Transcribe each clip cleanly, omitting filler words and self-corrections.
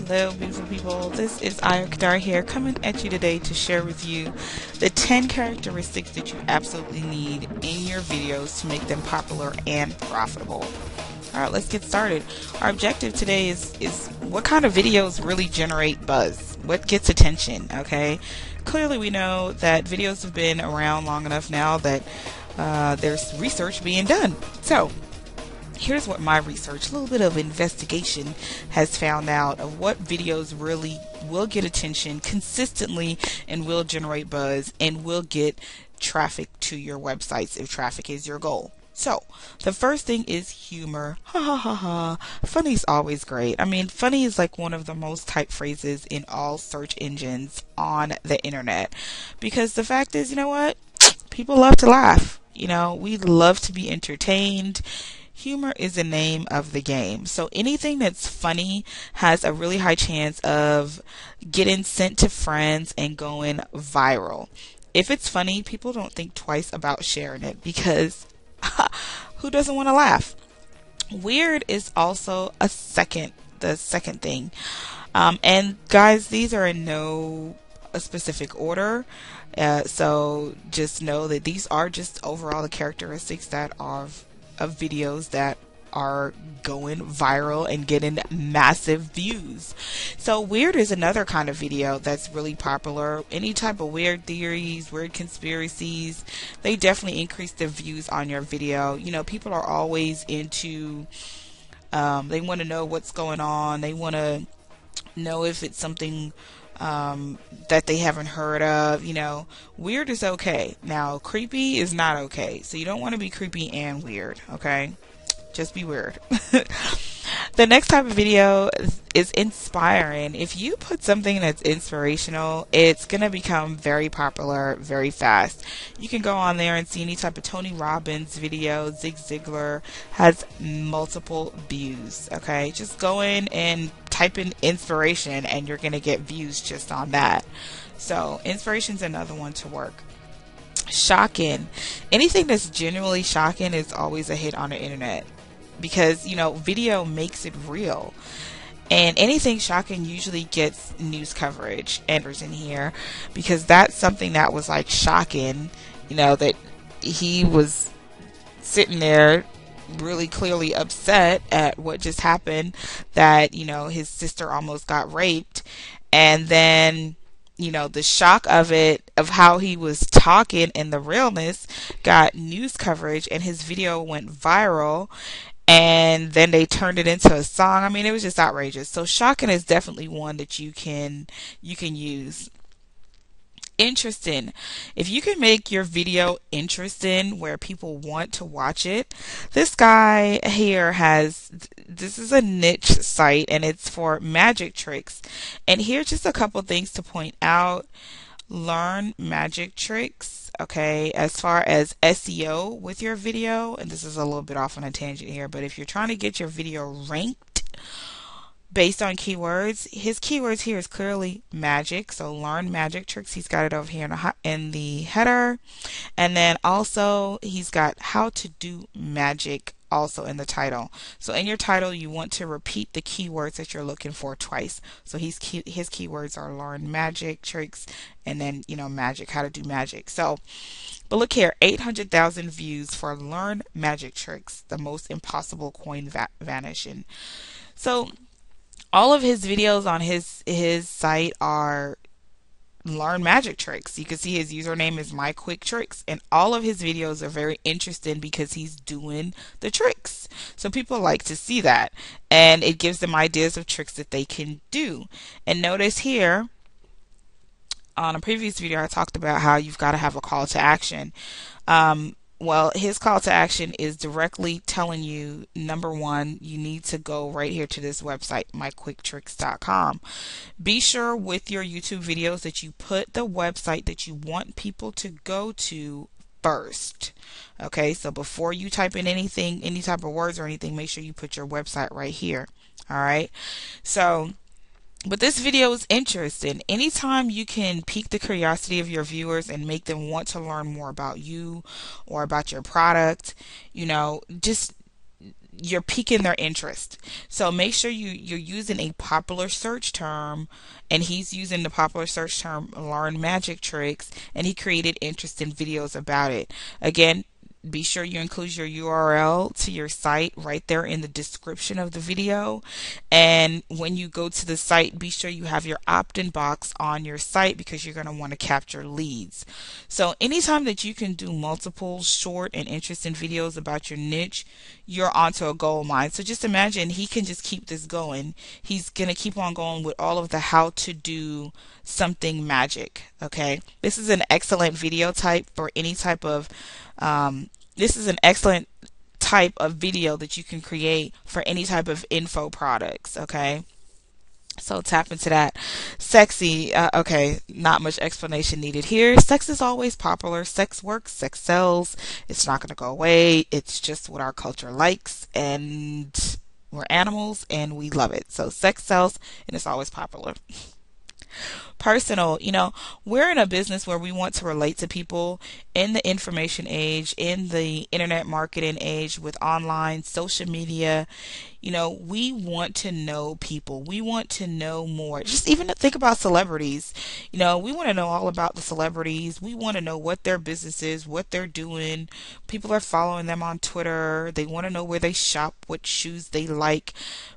Hello, beautiful people. This is Aya Kadar here, coming at you today to share with you the 10 characteristics that you absolutely need in your videos to make them popular and profitable. All right, let's get started. Our objective today is what kind of videos really generate buzz? What gets attention? Okay, clearly we know that videos have been around long enough now that there's research being done. So here's what my research, a little bit of investigation, has found out of what videos really will get attention consistently and will generate buzz and will get traffic to your websites if traffic is your goal. So, the first thing is humor. Ha ha ha ha. Funny is always great. I mean, funny is like one of the most typed phrases in all search engines on the internet. Because the fact is, you know what? People love to laugh. You know, we love to be entertained. Humor is the name of the game. So anything that's funny has a really high chance of getting sent to friends and going viral. If it's funny, people don't think twice about sharing it because who doesn't want to laugh? Weird is also the second thing. And guys, these are in no specific order. So just know that these are just overall the characteristics that are of videos that are going viral and getting massive views. So weird is another kind of video that's really popular. Any type of weird theories, weird conspiracies, they definitely increase the views on your video. You know, people are always into they want to know what's going on. They want to know if it's something that they haven't heard of. You know, weird is okay. Now, creepy is not okay. So you don't want to be creepy and weird, okay? Just be weird. The next type of video is inspiring. If you put something that's inspirational, it's going to become very popular very fast. You can go on there and see any type of Tony Robbins video. Zig Ziglar has multiple views, okay? Just go in and type in inspiration and you're going to get views just on that. So inspiration's another one to work. Shocking. Anything that's genuinely shocking is always a hit on the internet because, you know, video makes it real. And anything shocking usually gets news coverage. Andrew's in here because that's something that was like shocking, you know, that he was sitting there really clearly upset at what just happened, that, you know, his sister almost got raped, and then, you know, the shock of it, of how he was talking and the realness got news coverage and his video went viral, and then they turned it into a song. I mean, it was just outrageous. So shocking is definitely one that you can use. Interesting. If you can make your video interesting where people want to watch it, this guy here this is a niche site and it's for magic tricks. And here's just a couple things to point out. Learn magic tricks, okay, as far as SEO with your video, and this is a little bit off on a tangent here, but if you're trying to get your video ranked based on keywords, his keywords here is clearly magic, so learn magic tricks. He's got it over here in the header, and then also he's got how to do magic also in the title. So in your title you want to repeat the keywords that you're looking for twice. So his keywords are learn magic tricks and then, you know, magic, how to do magic. So, but look here, 800,000 views for learn magic tricks, the most impossible coin vanishing. So all of his videos on his site are learn magic tricks. You can see his username is My Quick Tricks, and all of his videos are very interesting because he's doing the tricks. So people like to see that, and it gives them ideas of tricks that they can do. And notice here, on a previous video, I talked about how you've got to have a call to action. Well, his call to action is directly telling you, number one, you need to go right here to this website, myquicktricks.com. Be sure with your YouTube videos that you put the website that you want people to go to first. Okay, so before you type in anything, any type of words or anything, make sure you put your website right here. All right, so but this video is interesting. Anytime you can pique the curiosity of your viewers and make them want to learn more about you or about your product, you know, just you're piquing their interest. So make sure you're using a popular search term, and he's using the popular search term learn magic tricks, and he created interesting videos about it. Again, be sure you include your URL to your site right there in the description of the video. And when you go to the site, be sure you have your opt-in box on your site, because you're going to want to capture leads. So anytime that you can do multiple short and interesting videos about your niche, you're onto a gold mine. So just imagine he can just keep this going. He's going to keep on going with all of the how to do something magic. Okay, this is an excellent video type for any type of this is an excellent type of video that you can create for any type of info products. Okay, so tap into that. Sexy, okay, not much explanation needed here. Sex is always popular. Sex works, sex sells. It's not going to go away. It's just what our culture likes, and we're animals and we love it. So sex sells, and it's always popular. Personal, we're in a business where we want to relate to people in the information age, in the internet marketing age, with online social media. We want to know people. We want to know more. Just even to think about celebrities. We want to know all about the celebrities. We want to know what their business is, what they're doing. People are following them on Twitter. They want to know where they shop, what shoes they like.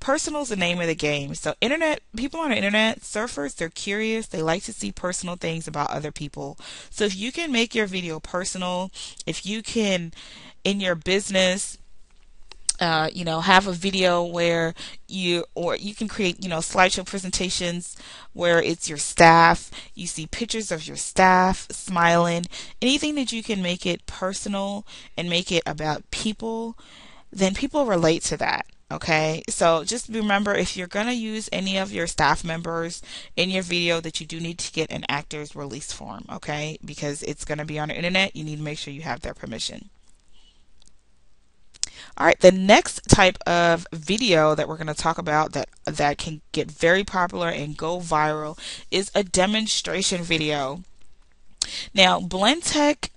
Personal is the name of the game. So people on the internet, surfers, they're curious. They like to see personal things about other people. So if you can make your video personal, if you can, in your business, have a video where you can create, slideshow presentations where it's your staff. You see pictures of your staff smiling. Anything that you can make it personal and make it about people, then people relate to that. Okay, so just remember, if you're going to use any of your staff members in your video, that you do need to get an actor's release form. Okay, because it's going to be on the internet. You need to make sure you have their permission. All right, the next type of video that we're going to talk about that can get very popular and go viral is a demonstration video. Now, Blendtec's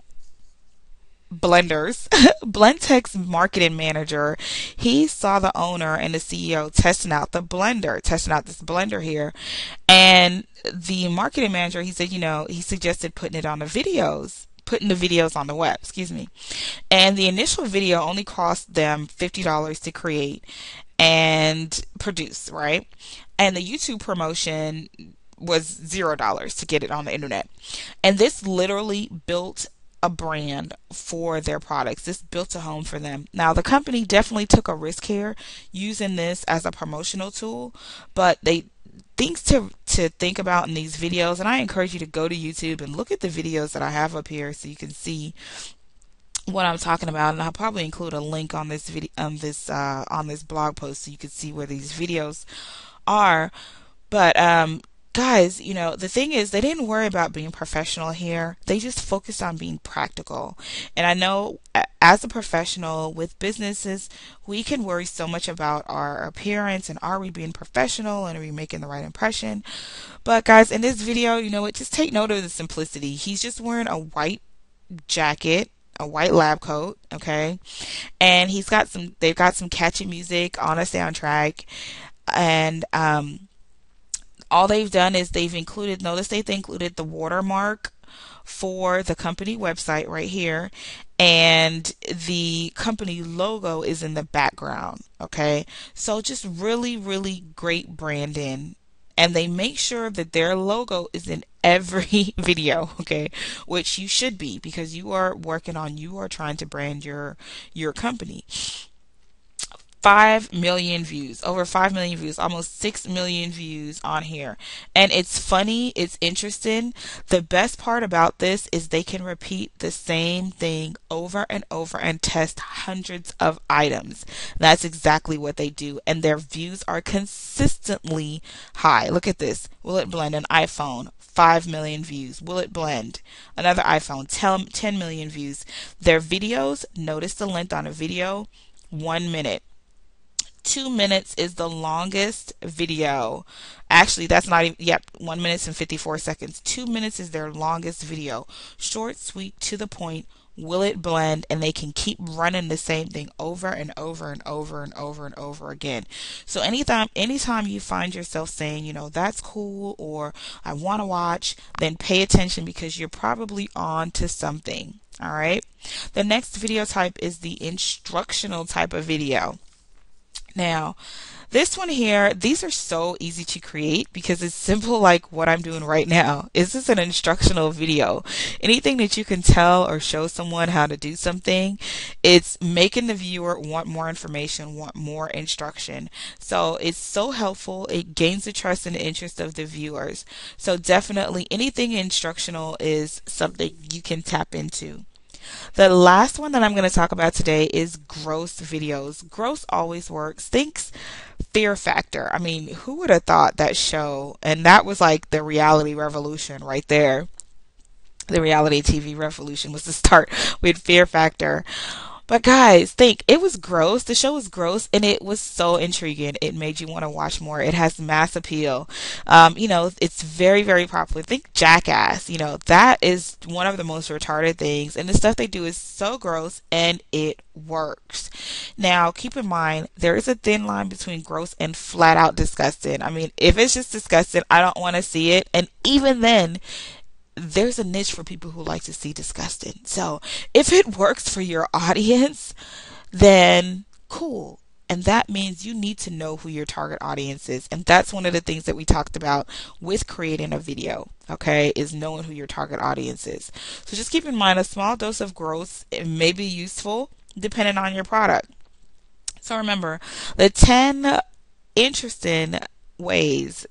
marketing manager, he saw the owner and the CEO testing out this blender here, and the marketing manager, he said, he suggested putting the videos on the web, and the initial video only cost them $50 to create and produce, right? And the YouTube promotion was $0 to get it on the internet. And this literally built a brand for their products. This built a home for them. Now, the company definitely took a risk here using this as a promotional tool, but things to think about in these videos, and I encourage you to go to YouTube and look at the videos that I have up here so you can see what I'm talking about. And I'll probably include a link on this video, on this blog post, so you can see where these videos are. But guys, the thing is, they didn't worry about being professional here. They just focused on being practical. And I know as a professional with businesses, we can worry so much about our appearance and are we being professional and are we making the right impression. But guys, in this video, just take note of the simplicity. He's just wearing a white jacket, a white lab coat, okay? And they've got some catchy music on a soundtrack. And all they've done is they've included the watermark for the company website right here, and the company logo is in the background. Okay, so just really, really great branding, and they make sure that their logo is in every video, okay, which you should be, because you are trying to brand your company. 5 million views, over 5 million views, almost 6 million views on here. And it's funny, it's interesting. The best part about this is they can repeat the same thing over and over and test hundreds of items. That's exactly what they do, and their views are consistently high. Look at this. Will it blend? An iPhone, 5 million views. Will it blend? Another iPhone, 10 million views. Their videos, notice the length on a video, 1 minute. 2 minutes is the longest video. Actually, that's not even, 1 minute and 54 seconds. 2 minutes is their longest video. Short, sweet, to the point, Will it blend? And they can keep running the same thing over and over and over and over and over again. So anytime you find yourself saying, that's cool, or I want to watch, then pay attention, because you're probably on to something. All right. The next video type is the instructional type of video. Now, this one here, these are so easy to create because it's simple, like what I'm doing right now. Is this an instructional video? Anything that you can tell or show someone how to do something, it's making the viewer want more information, want more instruction. So it's so helpful. It gains the trust and the interest of the viewers. So definitely anything instructional is something you can tap into. The last one that I'm going to talk about today is gross videos. Gross always works. Thinks Fear Factor. I mean, who would have thought that show? And that was like the reality revolution right there. The reality TV revolution was to start with Fear Factor. But guys, think, it was gross. The show was gross, and it was so intriguing. It made you want to watch more. It has mass appeal. It's very, very popular. Think Jackass. That is one of the most retarded things. And the stuff they do is so gross, and it works. Now, keep in mind, there is a thin line between gross and flat out disgusting. I mean, if it's just disgusting, I don't want to see it. And even then, there's a niche for people who like to see disgusting. So if it works for your audience, then cool. And that means you need to know who your target audience is. And that's one of the things that we talked about with creating a video, okay, is knowing who your target audience is. So just keep in mind, a small dose of gross, it may be useful depending on your product. So remember, the 10 interesting ways,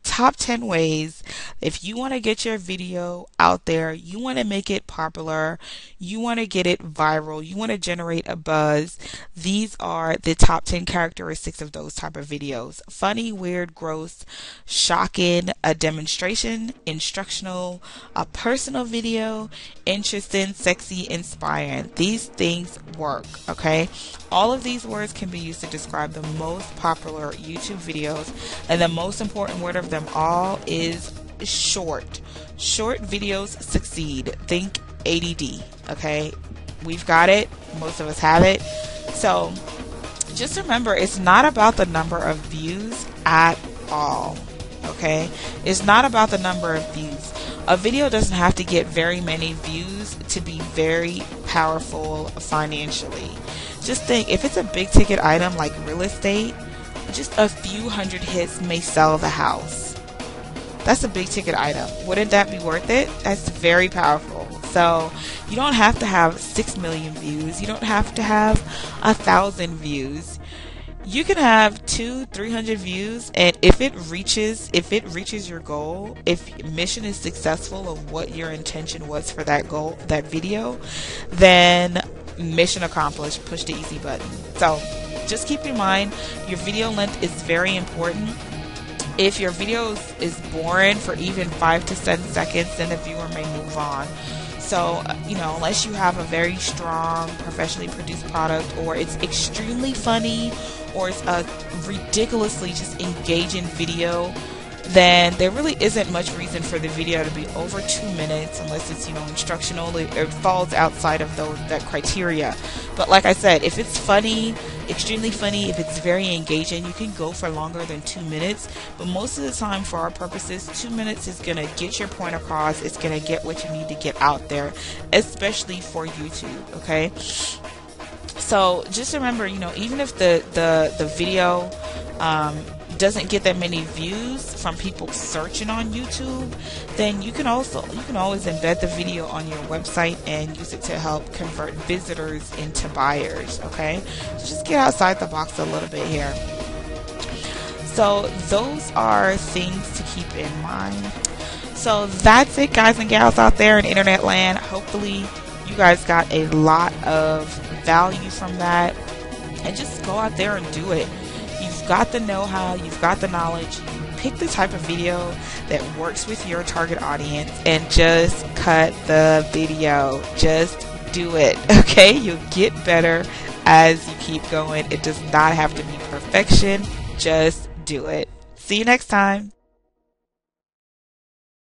top 10 ways, if you want to get your video out there, you want to make it popular, you want to get it viral, you want to generate a buzz, these are the top 10 characteristics of those type of videos. Funny, weird, gross, shocking, a demonstration, instructional, a personal video, interesting, sexy, inspiring. These things work, okay? All of these words can be used to describe the most popular YouTube videos, and the most important word of them all is short. Short videos succeed. Think ADD, okay? We've got it. Most of us have it. So just remember, it's not about the number of views at all, okay? It's not about the number of views. A video doesn't have to get very many views to be very powerful financially. Just think, if it's a big ticket item like real estate, just a few hundred hits may sell the house. That's a big ticket item. Wouldn't that be worth it? That's very powerful. So you don't have to have 6 million views. You don't have to have 1,000 views. You can have 200-300 views, and if it reaches your goal, if mission is successful of what your intention was for that goal, that video, then mission accomplished. Push the easy button. So just keep in mind, your video length is very important. If your video is boring for even 5 to 7 seconds, then the viewer may move on. So, unless you have a very strong, professionally produced product, or it's extremely funny, or it's a ridiculously just engaging video, then there really isn't much reason for the video to be over 2 minutes, unless it's instructional. It falls outside of that criteria. But like I said, if it's funny, extremely funny, if it's very engaging, you can go for longer than 2 minutes. But most of the time, for our purposes, 2 minutes is going to get your point across. It's going to get what you need to get out there, especially for YouTube, okay? So just remember, even if the video doesn't get that many views from people searching on YouTube, then you can always embed the video on your website and use it to help convert visitors into buyers, okay? So just get outside the box a little bit here. So those are things to keep in mind. So that's it, guys and gals out there in internet land. Hopefully you guys got a lot of value from that, and just go out there and do it. You've got the know-how, you've got the knowledge. Pick the type of video that works with your target audience and just cut the video. Just do it, okay? You'll get better as you keep going. It does not have to be perfection. Just do it. See you next time.